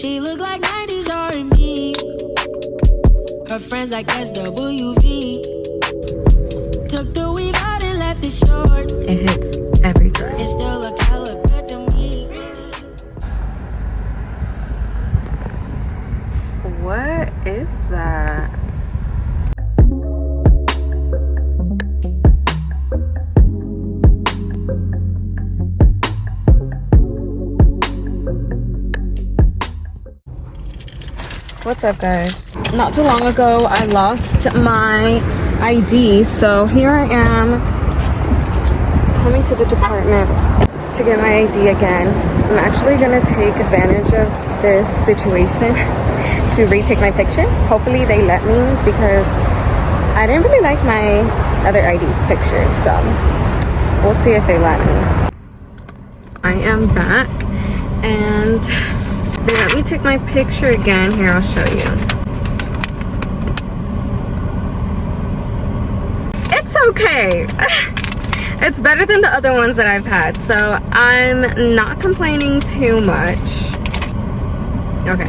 She look like 90s R&B. Her friends like SWV. Took the weave out and left it short. It hits every time. It still look hella good to me. What is that? What's up, guys? Not too long ago I lost my ID, so here I am coming to the department to get my ID again. I'm actually gonna take advantage of this situation to retake my picture. Hopefully they let me, because I didn't really like my other ID's picture, so we'll see if they let me. I am back and they let me take my picture again. Here, I'll show you. It's okay. It's better than the other ones that I've had, so I'm not complaining too much. Okay.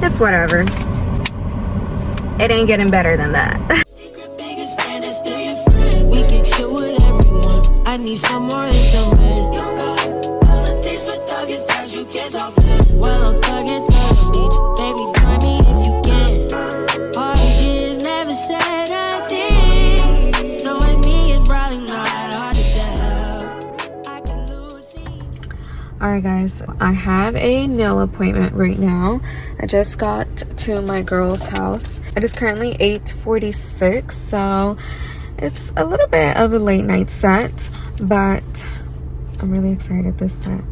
It's whatever. It ain't getting better than that. I need some more intimate. You got all the taste for thugging times you get so fit. Well, I'm thugging to the beach. Baby, join me if you can. All these years never said a thing. Knowing me is probably not hard to tell. I can lose it. Alright guys, I have a nail appointment right now. I just got to my girl's house. It is currently 8:46, so it's a little bit of a late night set, but I'm really excited. This set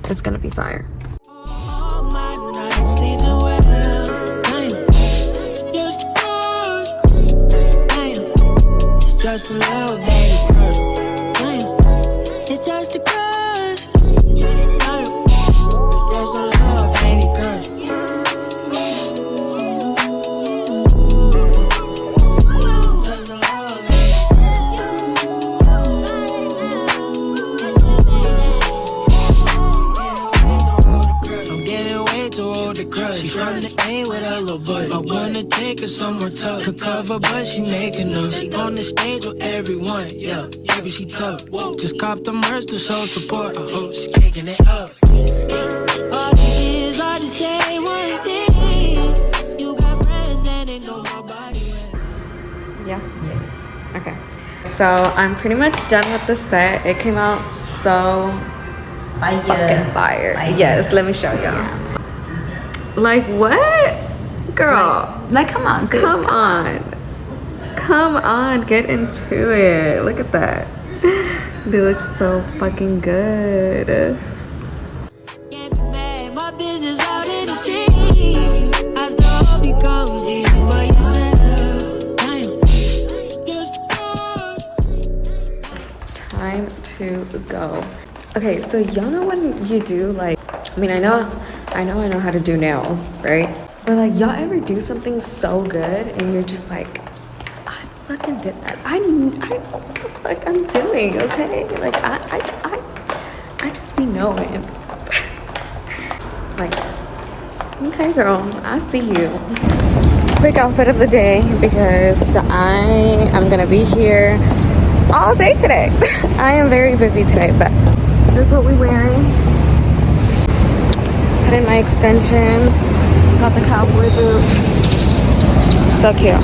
is gonna be fire. All my nights sleeping well. It's just a little baby crush. It's just a crush. It's just a little baby crush. She from the A with a little butt. I wanna take her somewhere tough. Could cover, but she making them. She on the stage with everyone, yeah. Baby, she tough. Just cop the merch to show support. I hope she's kicking it up. All these years, I just say one thing. You got friends and they know my body well. Yeah? Yes. Okay. So I'm pretty much done with the set. It came out so fucking fire. Yes, let me show y'all. Like, what? Girl. Like come on. Come on. Come on. Get into it. Look at that. They look so fucking good. Can't be mad, my business out in the street. I still hope you come see for yourself. Time to go. Okay, so y'all know when you do like, I mean, I know how to do nails, right? But like, y'all ever do something so good and you're just like, I fucking did that. I know what the fuck I'm doing, okay? Like, I just be knowing. Like, okay, girl, I see you. Quick outfit of the day, because I am gonna be here all day today. I am very busy today, but this is what we're wearing. Put in my extensions. Got the cowboy boots. So cute.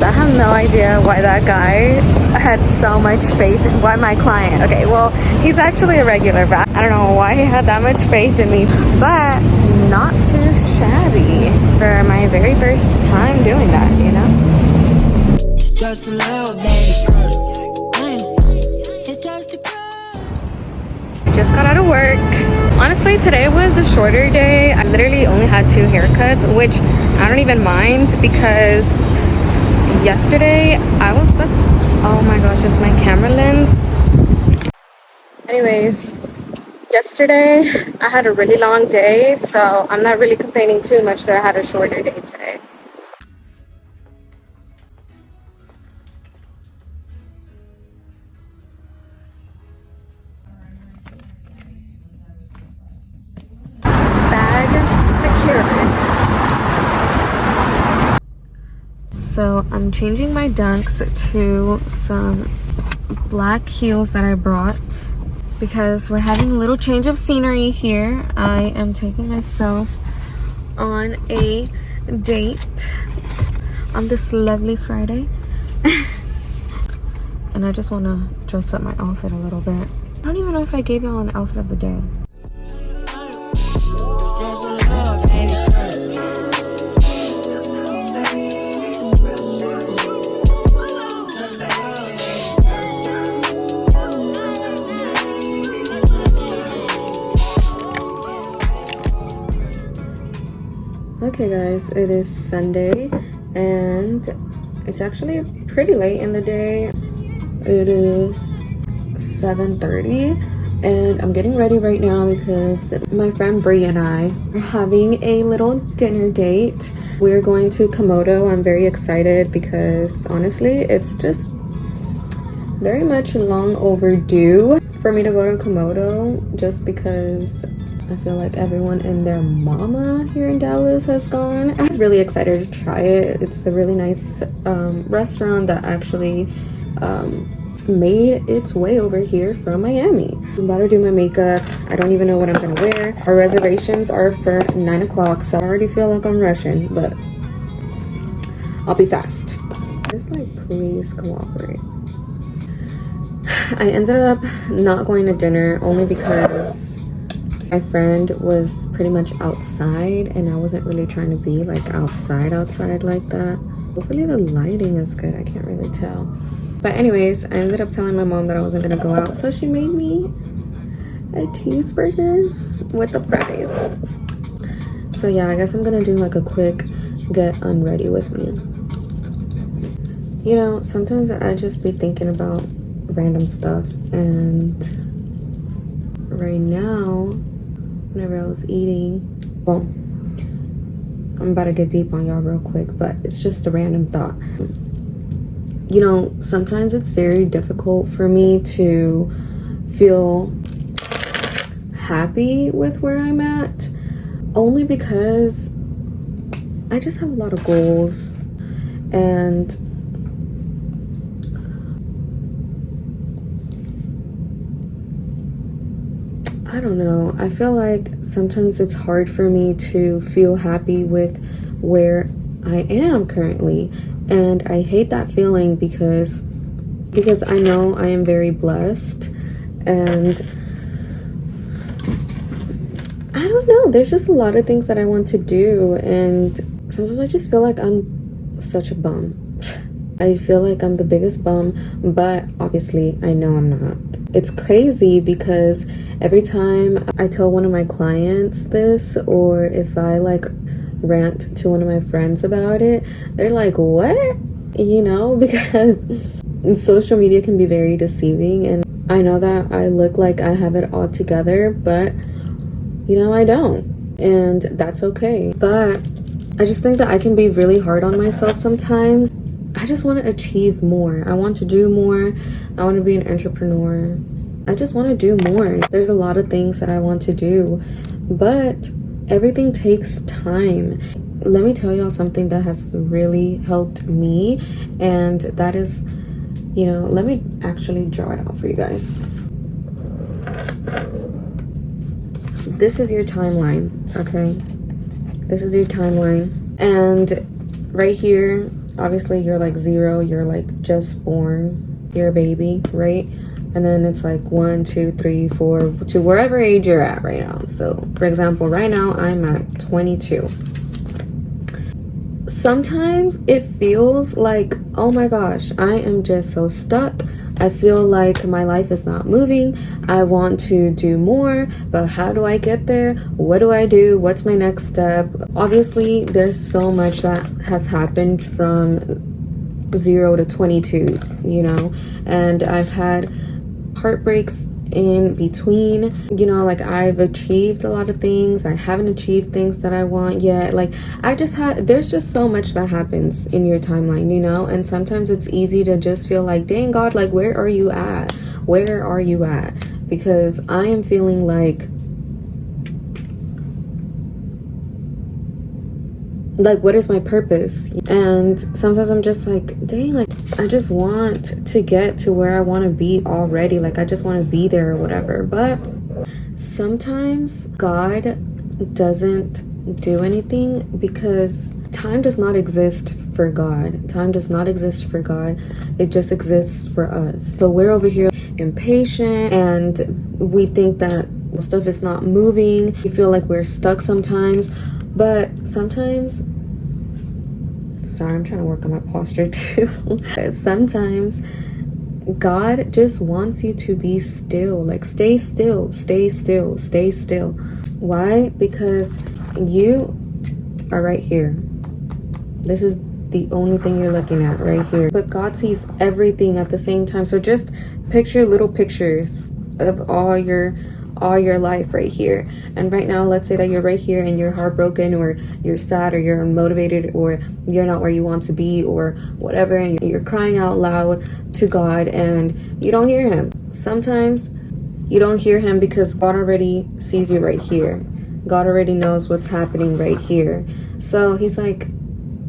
I have no idea why that guy had so much faith in why my client. Okay, well, he's actually a regular, but I don't know why he had that much faith in me. But not too shabby for my very first time doing that, you know? It's just a little baby crush. It's just a crush. Just got out of work. Honestly, today was a shorter day. I literally only had 2 haircuts, which I don't even mind, because yesterday I was like, oh my gosh, just my camera lens. Anyways, yesterday I had a really long day, so I'm not really complaining too much that I had a shorter day today. So I'm changing my dunks to some black heels that I brought because we're having a little change of scenery here. I am taking myself on a date on this lovely Friday. And I just want to dress up my outfit a little bit. I don't even know if I gave y'all an outfit of the day. Okay guys, it is Sunday and it's actually pretty late in the day. It is 7:30 and I'm getting ready right now because my friend Brie and I are having a little dinner date. We're going to Komodo. I'm very excited because honestly it's just very much long overdue for me to go to Komodo, just because I feel like everyone and their mama here in Dallas has gone. I was really excited to try it. It's a really nice restaurant that actually made its way over here from Miami. I'm about to do my makeup. I don't even know what I'm gonna wear. Our reservations are for 9 o'clock, so I already feel like I'm rushing, but I'll be fast. Just like, please cooperate. I ended up not going to dinner only because my friend was pretty much outside and I wasn't really trying to be like outside like that. Hopefully the lighting is good. I can't really tell. But anyways, I ended up telling my mom that I wasn't gonna go out, so she made me a cheeseburger with the fries. So yeah, I guess I'm gonna do like a quick get unready with me. You know, sometimes I just be thinking about random stuff, and right now whenever I was eating, well, I'm about to get deep on y'all real quick, but it's just a random thought. You know, sometimes it's very difficult for me to feel happy with where I'm at, only because I just have a lot of goals, and I don't know. I feel like sometimes it's hard for me to feel happy with where I am currently. And I hate that feeling because I know I am very blessed. And I don't know. There's just a lot of things that I want to do. And sometimes I just feel like I'm such a bum. I feel like I'm the biggest bum, but obviously I know I'm not. It's crazy because every time I tell one of my clients this, or if I like rant to one of my friends about it, they're like, what? You know, because social media can be very deceiving, and I know that I look like I have it all together, but you know, I don't, and that's okay. But I just think that I can be really hard on myself sometimes. I just want to achieve more. I want to do more. I want to be an entrepreneur. I just want to do more. There's a lot of things that I want to do, but everything takes time. Let me tell y'all something that has really helped me, and that is, you know, let me actually draw it out for you guys. This is your timeline, okay? This is your timeline, and right here, obviously you're like 0, you're like just born, you're a baby, right? And then it's like 1, 2, 3, 4 to wherever age you're at right now. So for example, right now I'm at 22. Sometimes it feels like, oh my gosh, I am just so stuck. I feel like my life is not moving. I want to do more, but how do I get there? What do I do? What's my next step? Obviously, there's so much that has happened from 0 to 22, you know, and I've had heartbreaks in between, you know, like I've achieved a lot of things. I haven't achieved things that I want yet. Like there's just so much that happens in your timeline, you know, and sometimes it's easy to just feel like, dang God, like where are you at? Where are you at? Because I am feeling like like, what is my purpose? And sometimes I'm just like, dang, like, I just want to get to where I want to be already. Like, I just want to be there or whatever. But sometimes God doesn't do anything because time does not exist for God. Time does not exist for God. It just exists for us. So we're over here impatient and we think that stuff is not moving. We feel like we're stuck sometimes. But sometimes, sorry, I'm trying to work on my posture too. Sometimes God just wants you to be still. Like, stay still, stay still, stay still. Why? Because you are right here. This is the only thing you're looking at right here. But God sees everything at the same time. So just picture little pictures of all your life right here. And right now, let's say that you're right here and you're heartbroken, or you're sad, or you're unmotivated, or you're not where you want to be, or whatever, and you're crying out loud to God and you don't hear him. Sometimes you don't hear him because God already sees you right here. God already knows what's happening right here. So he's like,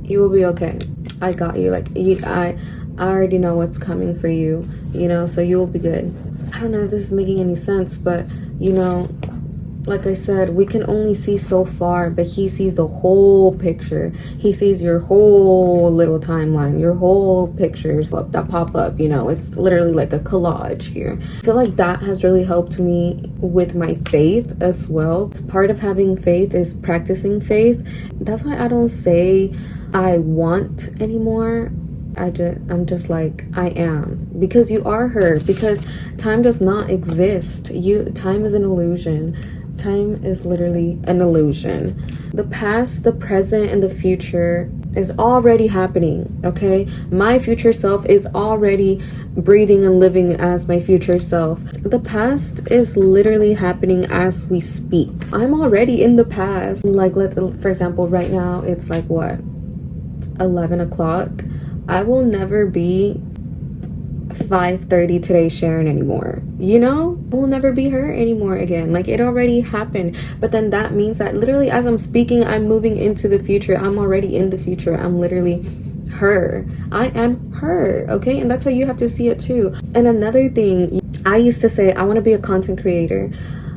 you will be okay. I got you. Like, I already know what's coming for you, you know, so you will be good. I don't know if this is making any sense, but you know, like I said, we can only see so far, but he sees the whole picture. He sees your whole little timeline, your whole pictures that pop up, you know. It's literally like a collage here. I feel like that has really helped me with my faith as well. Part of having faith is practicing faith. That's why I don't say I want anymore. I'm just like, I am, because you are her, because time does not exist. Time is an illusion. Time is literally an illusion. The past, the present, and the future is already happening, okay? My future self is already breathing and living as my future self. The past is literally happening as we speak. I'm already in the past. Like, for example, right now, it's like, what, 11 o'clock? I will never be 5:30 today Sharon anymore, you know? I will never be her anymore again. Like, it already happened. But then that means that literally as I'm speaking, I'm moving into the future. I'm already in the future. I'm literally her. I am her, okay? And that's how you have to see it too. And another thing, I used to say I want to be a content creator,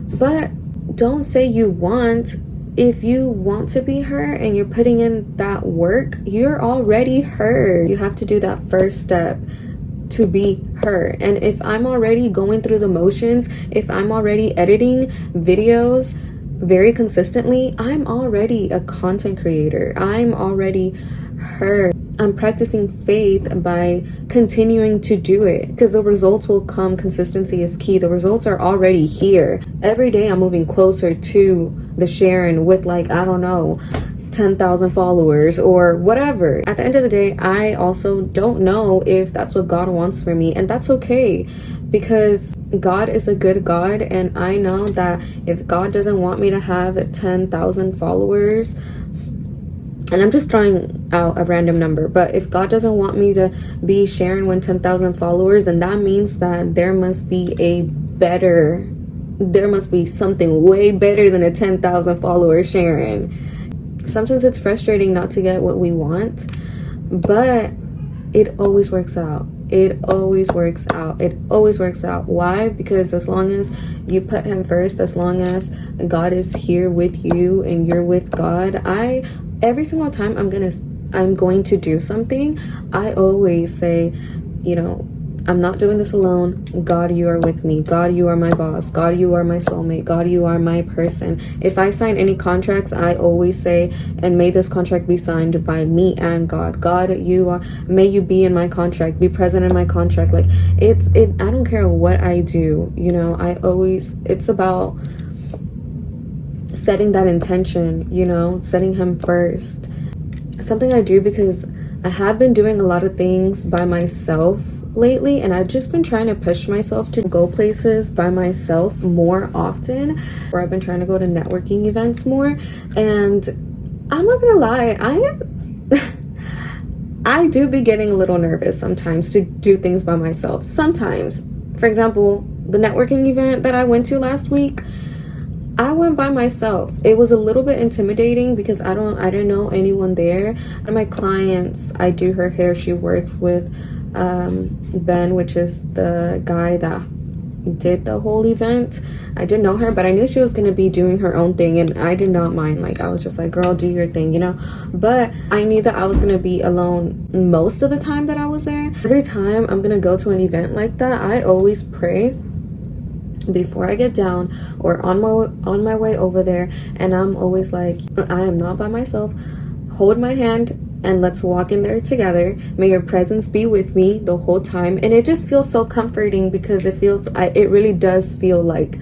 but don't say you want. If you want to be her and you're putting in that work, you're already her. You have to do that first step to be her. And if I'm already going through the motions, if I'm already editing videos very consistently, I'm already a content creator. I'm already her. I'm practicing faith by continuing to do it, because the results will come. Consistency is key. The results are already here. Every day I'm moving closer to the Sharon with, like, I don't know, 10,000 followers or whatever. At the end of the day, I also don't know if that's what God wants for me, and that's okay, because God is a good God, and I know that if God doesn't want me to have 10,000 followers, and I'm just throwing out a random number, but if God doesn't want me to be Sharon with 10,000 followers, then that means that there must be something way better than a 10,000 follower Sharon. Sometimes it's frustrating not to get what we want, but it always works out. It always works out. It always works out. Why? Because as long as you put him first, as long as God is here with you and you're with God, every single time I'm going to do something, I always say, you know, I'm not doing this alone. God, you are with me. God, you are my boss. God, you are my soulmate. God, you are my person. If I sign any contracts, I always say, and may this contract be signed by me and God. God, may you be in my contract, be present in my contract. Like, I don't care what I do, you know, it's about setting that intention, you know, setting him first. Something I do, because I have been doing a lot of things by myself lately, and I've just been trying to push myself to go places by myself more often, or I've been trying to go to networking events more. And I'm not gonna lie, I do be getting a little nervous sometimes to do things by myself. Sometimes, for example, the networking event that I went to last week, I went by myself. It was a little bit intimidating because I didn't know anyone there. One of my clients, I do her hair. She works with Ben, which is the guy that did the whole event. I didn't know her, but I knew she was going to be doing her own thing, and I did not mind. Like, I was just like, girl, do your thing, you know. But I knew that I was going to be alone most of the time that I was there. Every time I'm going to go to an event like that, I always pray before I get down or on my way over there, and I'm always like, I am not by myself. Hold my hand and let's walk in there together. May your presence be with me the whole time. And it just feels so comforting because it really does feel like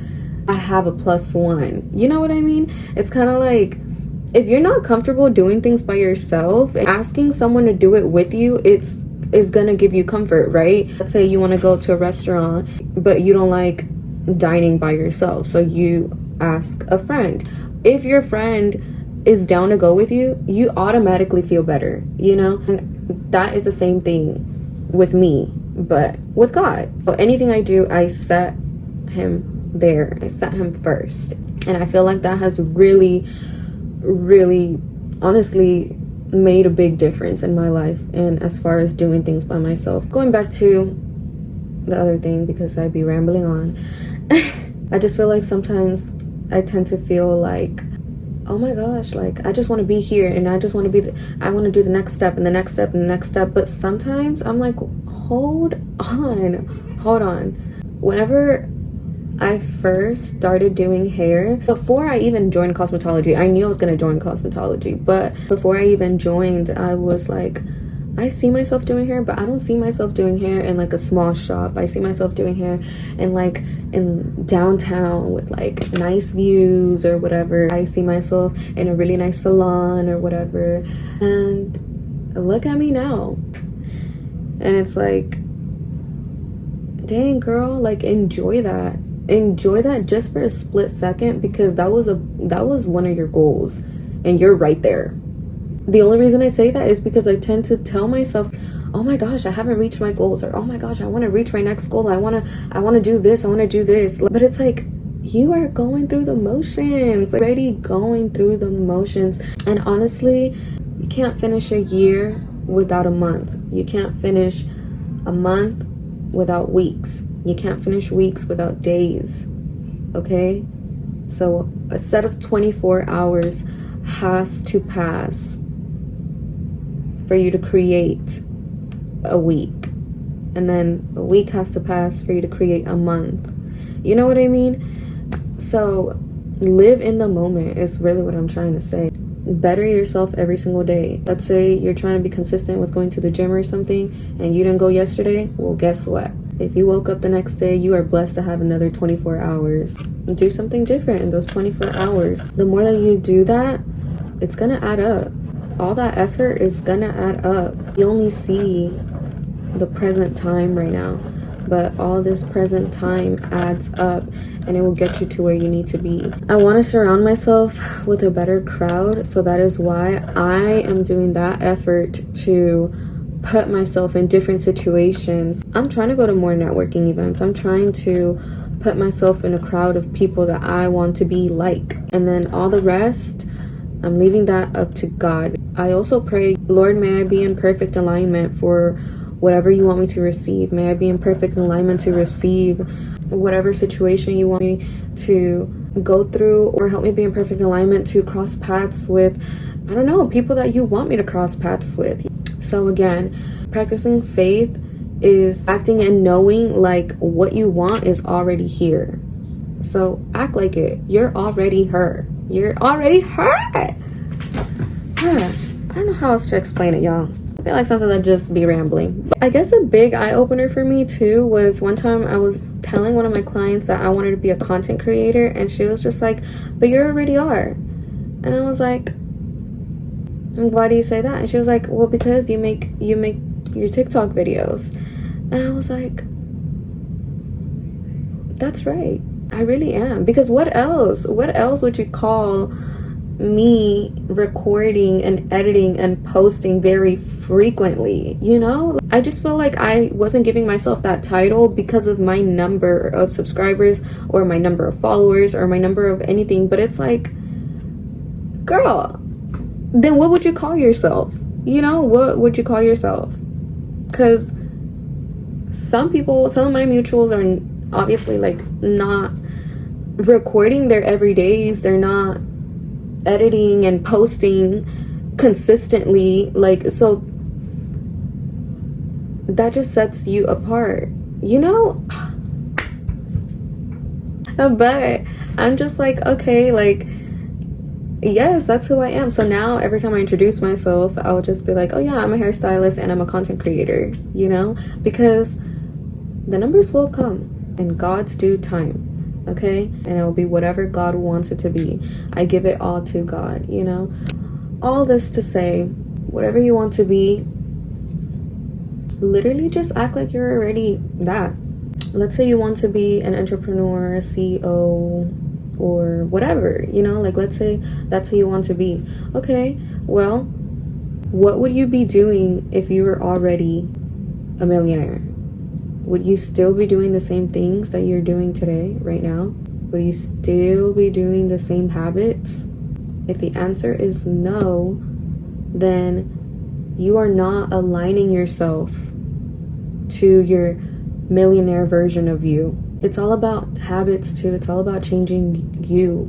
I have a +1. You know what I mean? It's kind of like, if you're not comfortable doing things by yourself, asking someone to do it with you, is gonna give you comfort, right? Let's say you want to go to a restaurant, but you don't like dining by yourself, so you ask a friend. If your friend is down to go with you, you automatically feel better, you know. And that is the same thing with me, but with God. So anything I do, I set him there. I set him first, and I feel like that has really honestly made a big difference in my life, and as far as doing things by myself. Going back to the other thing, because I'd be rambling on. I just feel like sometimes I tend to feel like, oh my gosh, like I just want to be here, and I just want to I want to do the next step and the next step and the next step. But sometimes I'm like, hold on. Whenever I first started doing hair, before I even joined cosmetology, I knew I was going to join cosmetology, but before I even joined, I was like, I see myself doing hair, but I don't see myself doing hair in like a small shop. I see myself doing hair in downtown with like nice views or whatever. I see myself in a really nice salon or whatever. And look at me now. And it's like, dang girl, like enjoy that just for a split second, because that was one of your goals and you're right there. The only reason I say that is because I tend to tell myself, oh my gosh, I haven't reached my goals, or oh my gosh, I want to reach my next goal, I want to do this, I want to do this. But it's like, you are going through the motions, like, already going through the motions. And honestly, you can't finish a year without a month. You can't finish a month without weeks. You can't finish weeks without days. Okay? So a set of 24 hours has to pass for you to create a week, and then a week has to pass for you to create a month. You know what I mean? So live in the moment is really what I'm trying to say. Better yourself every single day. Let's say you're trying to be consistent with going to the gym or something, and you didn't go yesterday. Well, guess what? If you woke up the next day, you are blessed to have another 24 hours. Do something different in those 24 hours. The more that you do that, it's gonna add up. All that effort is gonna add up. You only see the present time right now, but all this present time adds up, and it will get you to where you need to be. I want to surround myself with a better crowd, so that is why I am doing that effort to put myself in different situations. I'm trying to go to more networking events. I'm trying to put myself in a crowd of people that I want to be like, and then all the rest, I'm leaving that up to God. I also pray, Lord, may I be in perfect alignment for whatever you want me to receive. May I be in perfect alignment to receive whatever situation you want me to go through, or help me be in perfect alignment to cross paths with, I don't know, people that you want me to cross paths with. So again, practicing faith is acting and knowing like what you want is already here. So act like it. You're already her. You're already her. I don't know how else to explain it, y'all. I feel like something that just be rambling. But I guess a big eye-opener for me too was one time I was telling one of my clients that I wanted to be a content creator, and she was just like, but you already are. And I was like, why do you say that? And she was like, well, because you make your TikTok videos. And I was like, that's right, I really am. Because what else would you call me recording and editing and posting very frequently, you know? I just feel like I wasn't giving myself that title because of my number of subscribers or my number of followers or my number of anything. But it's like, girl, then what would you call yourself? You know, what would you call yourself? Because some of my mutuals are obviously like not recording their everydays. They're not editing and posting consistently, like, so that just sets you apart, you know? But I'm just like, okay, like, yes, that's who I am. So now every time I introduce myself, I'll just be like, oh yeah, I'm a hairstylist and I'm a content creator, you know? Because the numbers will come in God's due time. Okay, and it'll be whatever God wants it to be. I give it all to God, you know? All this to say, whatever you want to be, literally just act like you're already that. Let's say you want to be an entrepreneur, a CEO, or whatever, you know? Like, let's say that's who you want to be. Okay, well, what would you be doing if you were already a millionaire? Would you still be doing the same things that you're doing today, right now? Would you still be doing the same habits? If the answer is no, then you are not aligning yourself to your millionaire version of you. It's all about habits too. It's all about changing you.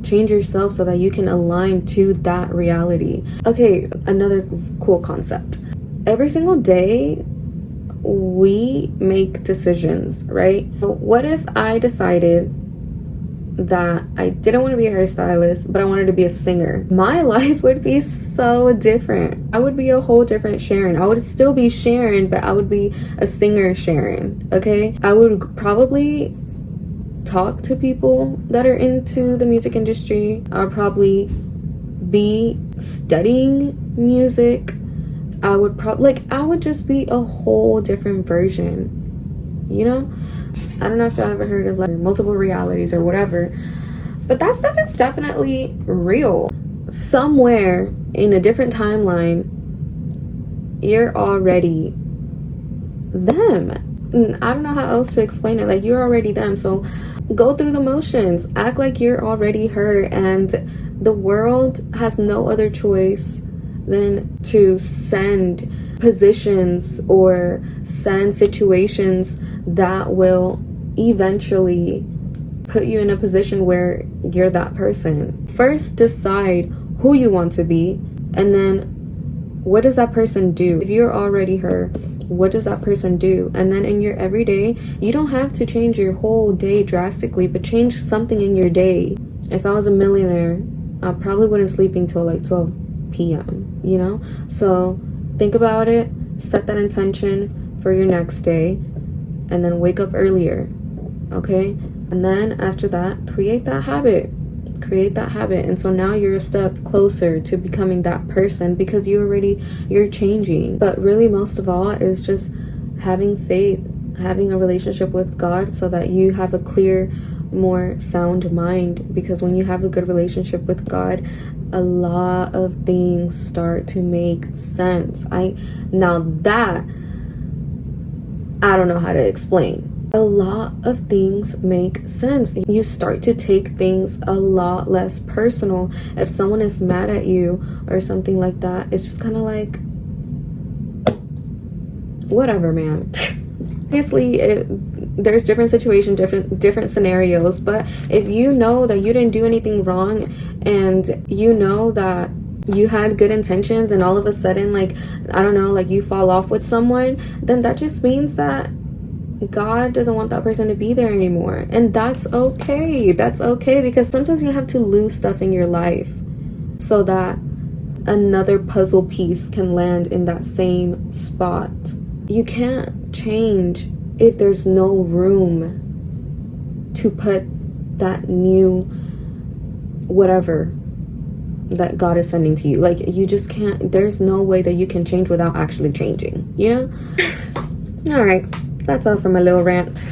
Change yourself so that you can align to that reality. Okay, another cool concept. Every single day, we make decisions, right? But what if I decided that I didn't want to be a hairstylist, but I wanted to be a singer? My life would be so different. I would be a whole different Sharon. I would still be Sharon, but I would be a singer Sharon, okay? I would probably talk to people that are into the music industry. I would probably be studying music. I would just be a whole different version, you know? I don't know if y'all ever heard of like multiple realities or whatever, but that stuff is definitely real. Somewhere in a different timeline, you're already them. I don't know how else to explain it. Like, you're already them. So go through the motions, act like you're already her, and the world has no other choice than to send positions or send situations that will eventually put you in a position where you're that person. First, decide who you want to be, and then what does that person do? If you're already her, what does that person do? And then in your everyday, you don't have to change your whole day drastically, but change something in your day. If I was a millionaire, I probably wouldn't sleep until like 12 p.m., you know? So think about it, set that intention for your next day, and then wake up earlier, okay? And then after that, create that habit. And so now you're a step closer to becoming that person, because you're changing. But really, most of all, is just having faith, having a relationship with God, so that you have a clear, more sound mind. Because when you have a good relationship with God, a lot of things start to make sense. Now that I don't know how to explain. A lot of things make sense. You start to take things a lot less personal. If someone is mad at you or something like that, it's just kind of like, whatever, man. Obviously, there's different situations, different scenarios, but if you know that you didn't do anything wrong, and you know that you had good intentions, and all of a sudden, like, I don't know, like you fall off with someone, then that just means that God doesn't want that person to be there anymore. And that's okay. That's okay, because sometimes you have to lose stuff in your life so that another puzzle piece can land in that same spot. You can't change if there's no room to put that new whatever that God is sending to you. Like, you just can't, there's no way that you can change without actually changing, you know? All right, that's all for my little rant.